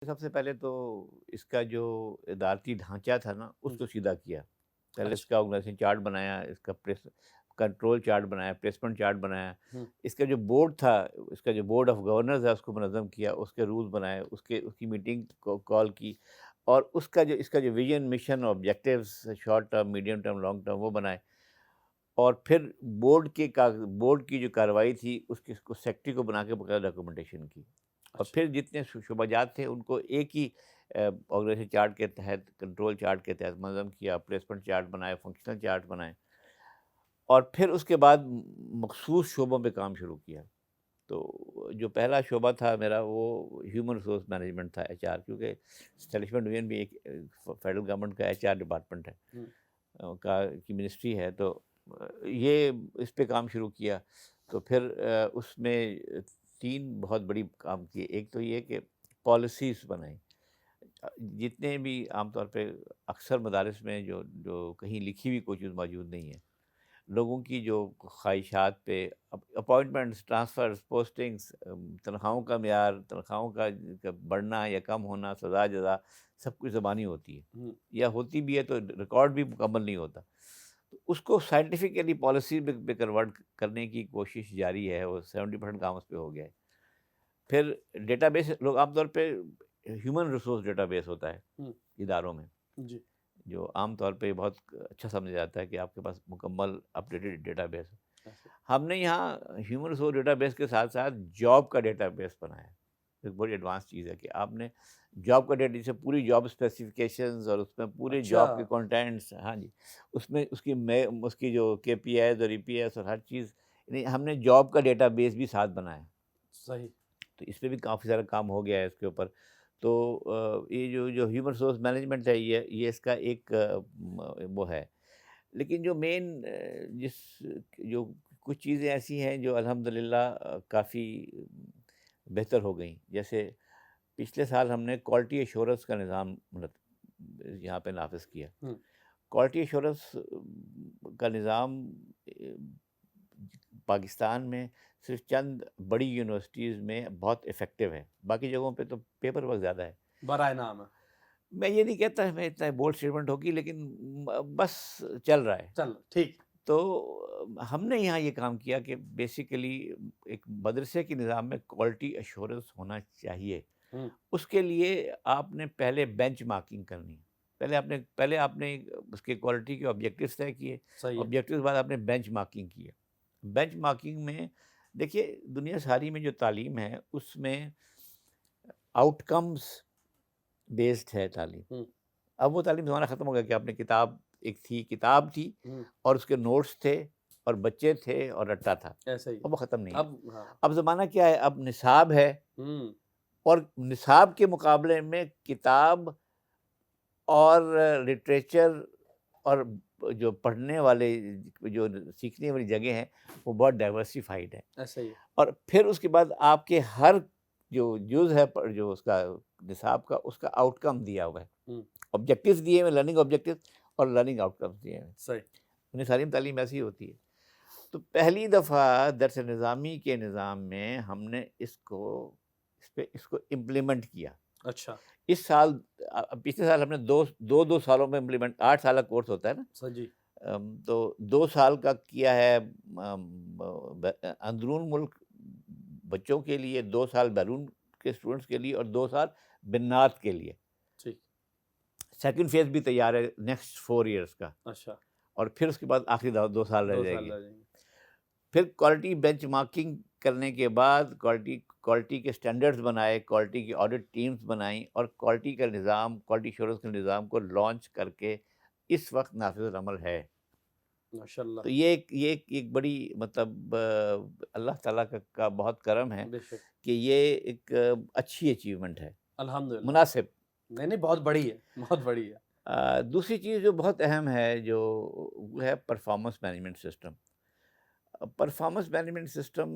سب سے پہلے تو اس کا جو ادارتی ڈھانچہ تھا نا اس کو سیدھا کیا. پہلے اس اچھا. کا آرگنائزیشن چارٹ بنایا, اس کا پریس کنٹرول چارٹ بنایا, پلیسمنٹ چارٹ بنایا. ہوں. اس کا جو بورڈ تھا, اس کا جو بورڈ آف گورنرز ہے اس کو منظم کیا, اس کے رولز بنائے, اس کی میٹنگ کو کال کی, اور اس کا جو vision mission objectives short term medium term long term وہ بنائے. اور پھر بورڈ کی جو کارروائی تھی اس کو سیکٹری کو بنا کے باقاعدہ ڈاکومنٹیشن کی. اور اچھا. پھر جتنے شعبہ جات تھے ان کو ایک ہی آرگنائزیشن چارٹ کے تحت, کنٹرول چارٹ کے تحت منظم کیا, پلیسمنٹ چارٹ بنائے, فنکشنل چارٹ بنائے, اور پھر اس کے بعد مخصوص شعبوں پہ کام شروع کیا. تو جو پہلا شعبہ تھا میرا وہ ہیومن ریسورس مینجمنٹ تھا, ایچ آر, کیونکہ اسٹیبلشمنٹ ڈویژن بھی ایک فیڈرل گورنمنٹ کا ایچ آر ڈپارٹمنٹ ہے, ہوں. کی منسٹری ہے. تو یہ اس پہ کام شروع کیا. تو پھر اس میں تین بہت بڑی کام کیے. ایک تو یہ کہ پالیسیز بنائیں. جتنے بھی عام طور پہ اکثر مدارس میں جو کہیں لکھی ہوئی کوئی چیز موجود نہیں ہے, لوگوں کی جو خواہشات پہ اپوائنٹمنٹس, ٹرانسفرز, پوسٹنگس, تنخواہوں کا معیار, تنخواہوں کا بڑھنا یا کم ہونا, سزا جزا, سب کچھ زبانی ہوتی ہے, ہوں. یا ہوتی بھی ہے تو ریکارڈ بھی مکمل نہیں ہوتا. تو اس کو سائنٹیفکلی پالیسی پہ کنورٹ کرنے کی کوشش جاری ہے. وہ 70% کام اس پہ ہو گیا ہے. پھر ڈیٹا بیس, لوگ عام طور پہ ہیومن ریسورس ڈیٹا بیس ہوتا ہے ہوں. اداروں میں, جی. جو عام طور پہ بہت اچھا سمجھا جاتا ہے کہ آپ کے پاس مکمل اپڈیٹڈ ڈیٹا بیس ہے. ایسے. ہم نے یہاں ہیومن ریسورس ڈیٹا بیس کے ساتھ ساتھ جاب کا ڈیٹا بیس بنایا. ایک بڑی ایڈوانس چیز ہے کہ آپ نے جاب کا ڈیٹا, جسے پوری جاب اسپیسیفکیشنز اور اس میں پورے اچھا. جاب کے کانٹینٹس, ہاں جی, اس میں اس کی جو کے پی آئیز اور ای پی ایس اور ہر چیز, یعنی ہم نے جاب کا ڈیٹا بیس بھی ساتھ بنایا. صحیح. تو اس پہ بھی کافی سارا کام ہو گیا ہے اس کے اوپر. تو یہ جو ہیومن ریسورس مینجمنٹ ہے, یہ اس کا ایک وہ ہے. لیکن جو مین جس جو کچھ چیزیں ایسی ہیں جو الحمدللہ کافی بہتر ہو گئیں. جیسے پچھلے سال ہم نے کوالٹی ایشورنس کا نظام یہاں پہ نافذ کیا. ہوں. کوالٹی ایشورنس کا نظام پاکستان میں صرف چند بڑی یونیورسٹیز میں بہت افیکٹو ہے, باقی جگہوں پہ تو پیپر ورک زیادہ ہے. برائے نام ہے. میں یہ نہیں کہتا میں اتنا بولڈ اسٹیٹمنٹ ہوگی, لیکن بس چل رہا ہے. چل ٹھیک. تو ہم نے یہاں یہ کام کیا کہ بیسیکلی ایک مدرسے کے نظام میں کوالٹی ایشورنس ہونا چاہیے. ہوں. اس کے لیے آپ نے پہلے بینچ مارکنگ کرنی ہے. پہلے آپ نے اس کے کوالٹی کے آبجیکٹیوز طے کیے, صحیح ہے. آبجیکٹیوز بعد آپ نے بینچ مارکنگ کی ہے. بینچ مارکنگ میں دیکھیے دنیا ساری میں جو تعلیم ہے اس میں آؤٹ کمز بیسڈ ہے تعلیم. ہوں. اب وہ تعلیم زمانہ ختم ہو گیا کہ آپ نے کتاب تھی ہوں. اور اس کے نوٹس تھے اور بچے تھے اور رٹا تھا. ایسے ہی. اب وہ ختم نہیں ہے. اب ہاں. اب زمانہ کیا ہے, اب نصاب ہے, ہوں. اور نصاب کے مقابلے میں کتاب اور لٹریچر اور جو پڑھنے والے, جو سیکھنے والی جگہ ہیں وہ بہت ڈائیورسیفائڈ ہے. ایسے ہی. اور پھر اس کے بعد آپ کے ہر جو جز ہے جو اس کا نصاب کا, اس کا آؤٹ کم دیا ہوا ہے, ہوں. آبجیکٹیوز دیے ہوئے, لرننگ آبجیکٹیوز اور لرننگ آؤٹ کمز دیے ہوئے. صحیح. انہیں ساری تعلیم ایسی ہوتی ہے. تو پہلی دفعہ درس نظامی کے نظام میں ہم نے اس کو امپلیمنٹ کیا. اچھا. اس سال, پچھلے سال ہم نے دو سالوں میں امپلیمنٹ, 8 سال کا کورس ہوتا ہے نا, جی. تو 2 سال کا کیا ہے اندرون ملک بچوں کے لیے, 2 سال بیرون کے اسٹوڈنٹس کے لیے, اور 2 سال بنات کے لیے. ٹھیک. سیکنڈ فیز بھی تیار ہے نیکسٹ 4 ایئرس کا, اچھا. اور پھر اس کے بعد آخری 2 سال رہ 2 جائے سال گی. رہ جائیں گے. پھر کوالٹی بینچ مارکنگ کرنے کے بعد کوالٹی کے سٹینڈرڈز بنائے, کوالٹی کی آڈٹ ٹیمز بنائیں, اور کوالٹی کا نظام, کوالٹی ایشورنس کے نظام کو لانچ کر کے اس وقت نافذ العمل ہے. ماشاء اللہ. تو یہ ایک بڑی مطلب اللہ تعالیٰ کا بہت کرم ہے بے شک. کہ یہ ایک اچھی اچیومنٹ ہے, الحمد للہ. مناسب. نہیں بہت بڑی ہے, بہت بڑی ہے. دوسری چیز جو بہت اہم ہے وہ ہے performance management system. Performance management system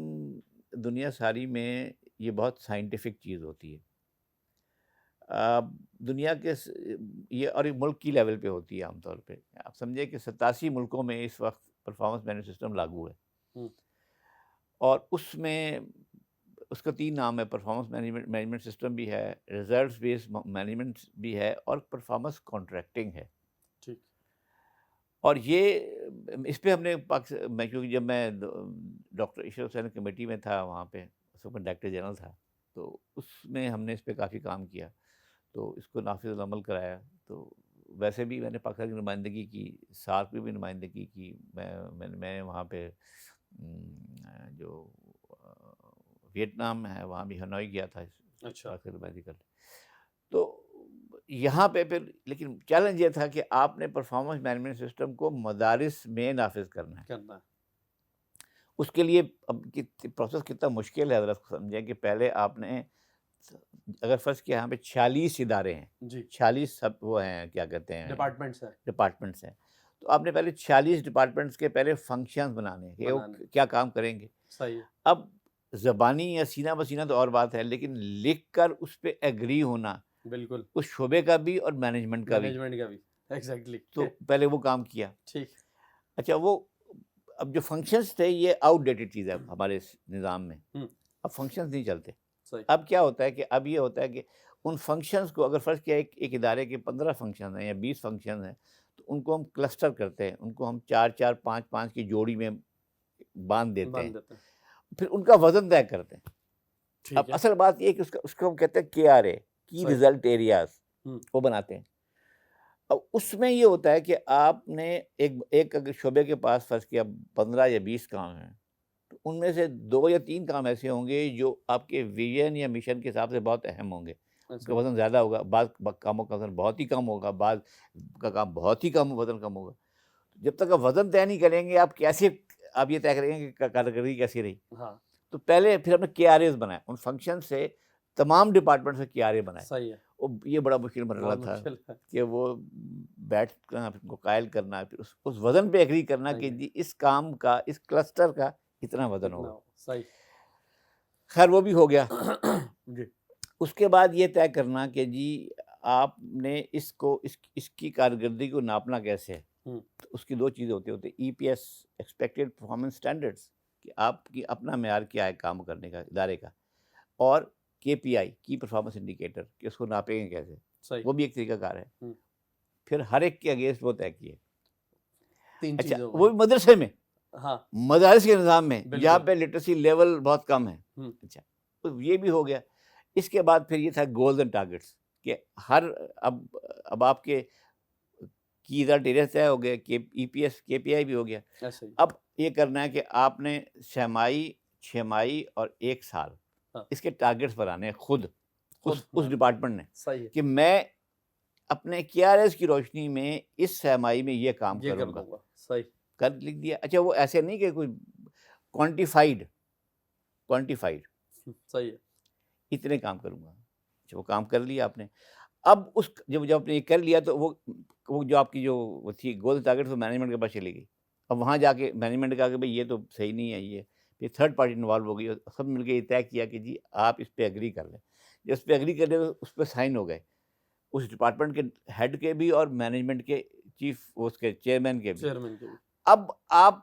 دنیا ساری میں یہ بہت سائنٹیفک چیز ہوتی ہے. دنیا کے یہ, اور یہ ملک کی لیول پہ ہوتی ہے عام طور پہ. آپ سمجھیں کہ 87 ملکوں میں اس وقت پرفارمنس مینجمنٹ سسٹم لاگو ہے, ہوں. اور اس میں اس کا 3 نام ہے، پرفارمنس مینجمنٹ سسٹم بھی ہے، ریزلٹس بیسڈ مینجمنٹ بھی ہے، اور پرفارمنس کانٹریکٹنگ ہے. ٹھیک. اور یہ اس پہ ہم نے میں کیونکہ جب میں ڈاکٹر اشرف حسین کمیٹی میں تھا، وہاں پہ اس وقت ڈائریکٹر جنرل تھا، تو اس میں ہم نے اس پہ کافی کام کیا، تو اس کو نافذ العمل کرایا. تو ویسے بھی میں نے پاکستان کی نمائندگی کی، سارک کی بھی نمائندگی کی. میں وہاں پہ جو ویتنام ہے وہاں بھی ہنوئی گیا تھا اچھا. پاکستان کی نمائندگی کرنے. تو یہاں پہ پھر لیکن چیلنج یہ تھا کہ آپ نے پرفارمنس مینجمنٹ سسٹم کو مدارس میں نافذ کرنا ہے. اس کے لیے اب پروسیس کتنا مشکل ہے ذرا سمجھیں کہ پہلے آپ نے اگر فرض کیا یہاں پہ 46 ادارے ہیں جی. 46 سب وہ ہیں کیا کہتے ہیں ڈپارٹمنٹس ہیں، تو آپ نے پہلے 46 ڈپارٹمنٹس کے پہلے فنکشنز بنانے ہیں کہ وہ کیا کام کریں گے. صحیح ہے. اب زبانی یا سینہ بسینہ تو اور بات ہے، لیکن لکھ کر اس پہ ایگری ہونا بالکل اس شعبے کا بھی اور مینجمنٹ کا بھی ایگزیکٹلی. تو پہلے وہ کام کیا. ٹھیک. اچھا وہ اب جو فنکشنز تھے یہ آؤٹ ڈیٹڈ چیز ہے ہمارے اس نظام میں. اب فنکشنز نہیں چلتے. اب کیا ہوتا ہے کہ اب یہ ہوتا ہے کہ ان فنکشنز کو اگر فرض کیا ایک ادارے کے 15 فنکشن ہیں یا 20 فنکشن ہیں، تو ان کو ہم کلسٹر کرتے ہیں، ان کو ہم 4 5 5 کی جوڑی میں باندھ دیتے ہیں، پھر ان کا وزن طے کرتے ہیں. اب اصل بات یہ ہے کہ اس کو ہم کہتے ہیں KRA کی ریزلٹ ایریاز، وہ بناتے ہیں. اب اس میں یہ ہوتا ہے کہ آپ نے ایک اگر شعبے کے پاس فرض کیا 15 یا 20 کام ہیں، تو ان میں سے 2 یا 3 کام ایسے ہوں گے جو آپ کے ویژن یا مشن کے حساب سے بہت اہم ہوں گے، اس کا وزن زیادہ ہوگا. بعض کاموں کا وزن بہت ہی کم ہوگا، بعض کا کام بہت ہی کم وزن کم ہوگا. جب تک آپ وزن طے نہیں کریں گے آپ کیسے آپ یہ طے کریں گے کہ کارکردگی کیسی رہی. تو پہلے پھر ہم نے KRAs بنائے، ان فنکشن سے تمام ڈپارٹمنٹ سے KRA بنائے. صحیح ہے. یہ بڑا مشکل مرحلہ تھا کہ وہ بیٹھنا، پھر کو قائل کرنا، پھر اس وزن پہ ایگری کرنا کہ جی اس کام کا، اس کلسٹر کا اتنا وزن ہوگا. صحیح. خیر وہ بھی ہو گیا. جی. اس کے بعد یہ طے کرنا کہ جی آپ نے اس کو اس کی کارکردگی کو ناپنا کیسے ہے. تو اس کی 2 چیزیں ہوتی ہیں EPS ایکسپیکٹڈ پرفارمنس اسٹینڈرڈس، کہ آپ کی اپنا معیار کیا ہے کام کرنے کا ادارے کا، اور KPI کی پرفارمنس انڈیکیٹر کہ اس کو ناپیں گے کیسے. وہ بھی ایک طریقہ کار ہے. پھر ہر ایک کے اگینسٹ وہ طے کیے. 3 اچھا چیزیں وہ بھی مدرسے میں، مدارس کے نظام میں جہاں پہ لٹریسی لیول بہت کم ہے. اچھا تو یہ بھی ہو گیا. اس کے بعد پھر یہ تھا گولز اینڈ ٹارگیٹس کہ اب آپ کے کی ریزلٹ ایریا طے ہو گئے، EPS KPI بھی ہو گیا. اب یہ کرنا ہے کہ آپ نے سہمائی، چھمائی اور 1 سال اس کے ٹارگیٹس بنانے ہیں خود اس ڈپارٹمنٹ نے کہ میں اپنے KRAs کی روشنی میں اس سہمائی میں یہ کام کروں گا. کر لکھ دیا. اچھا وہ ایسے نہیں کہ کوئی کوانٹیفائڈ صحیح ہے. اتنے کام کروں گا. اچھا وہ کام کر لیا آپ نے. اب جب آپ نے یہ کر لیا تو وہ جو آپ کی جو وہ تھی گول ٹارگیٹ وہ مینجمنٹ کے پاس چلی گئی. اب وہاں جا کے مینجمنٹ کہا کہ بھائی یہ تو صحیح نہیں ہے، یہ پھر تھرڈ پارٹی انوالو ہو گئی اور سب مل کے یہ طے کیا کہ جی آپ اس پہ ایگری کر لیں. جب اس پہ ایگری کر لیں تو اس پہ سائن ہو گئے اس ڈپارٹمنٹ کے ہیڈ کے بھی اور مینجمنٹ کے چیف اس کے چیئرمین کے بھی. اب آپ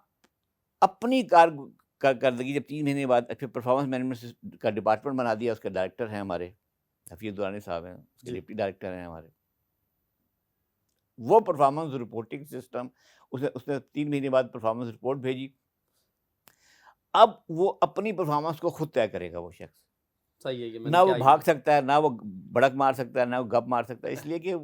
اپنی کارکردگی جب 3 مہینے بعد پھر پرفارمنس مینجمنٹ کا ڈپارٹمنٹ بنا دیا. اس کے ڈائریکٹر ہیں ہمارے حفیظ دورانی صاحب ہیں، اس کے ڈپٹی ڈائریکٹر ہیں ہمارے. وہ پرفارمنس رپورٹنگ سسٹم اس نے 3 مہینے بعد پرفارمنس رپورٹ بھیجی. اب وہ اپنی پرفارمنس کو خود طے کرے گا وہ شخص. صحیح ہے. نہ وہ بھاگ سکتا ہے، نہ وہ بڑک مار سکتا ہے، نہ وہ گپ مار سکتا ہے، اس لیے کہ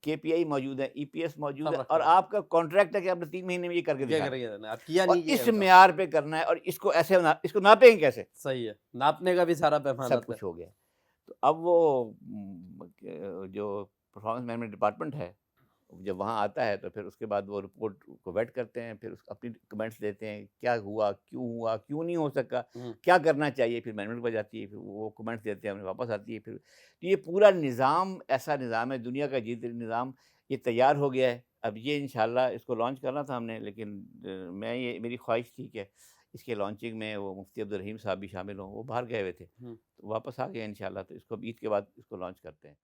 KPI موجود ہے، EPS موجود ہے، اور آپ کا کانٹریکٹ ہے کہ آپ نے 3 مہینے میں یہ کر کے دکھانا اور اس معیار پہ کرنا ہے، اور اس کو ایسے اس کو ناپیں گے کیسے. صحیح ہے. ناپنے کا بھی سارا پیمانہ سب کچھ ہو گیا. تو اب وہ جو پرفارمنس مینجمنٹ ڈپارٹمنٹ ہے جب وہاں آتا ہے تو پھر اس کے بعد وہ رپورٹ کو ویٹ کرتے ہیں، پھر اپنی کمنٹس دیتے ہیں کیا ہوا، کیوں نہیں ہو سکا، کیا کرنا چاہیے. پھر مینجمنٹ پہ جاتی ہے، پھر وہ کمنٹس دیتے ہیں، واپس آتی ہے. پھر یہ پورا نظام ایسا نظام ہے، دنیا کا جدید نظام یہ تیار ہو گیا ہے. اب یہ انشاءاللہ اس کو لانچ کرنا تھا ہم نے، لیکن میری خواہش تھی کہ اس کے لانچنگ میں وہ مفتی عبدالرحیم صاحب بھی شامل ہوں. وہ باہر گئے ہوئے تھے، تو واپس آ گئے انشاءاللہ. تو اس کو عید کے بعد اس کو لانچ کرتے ہیں.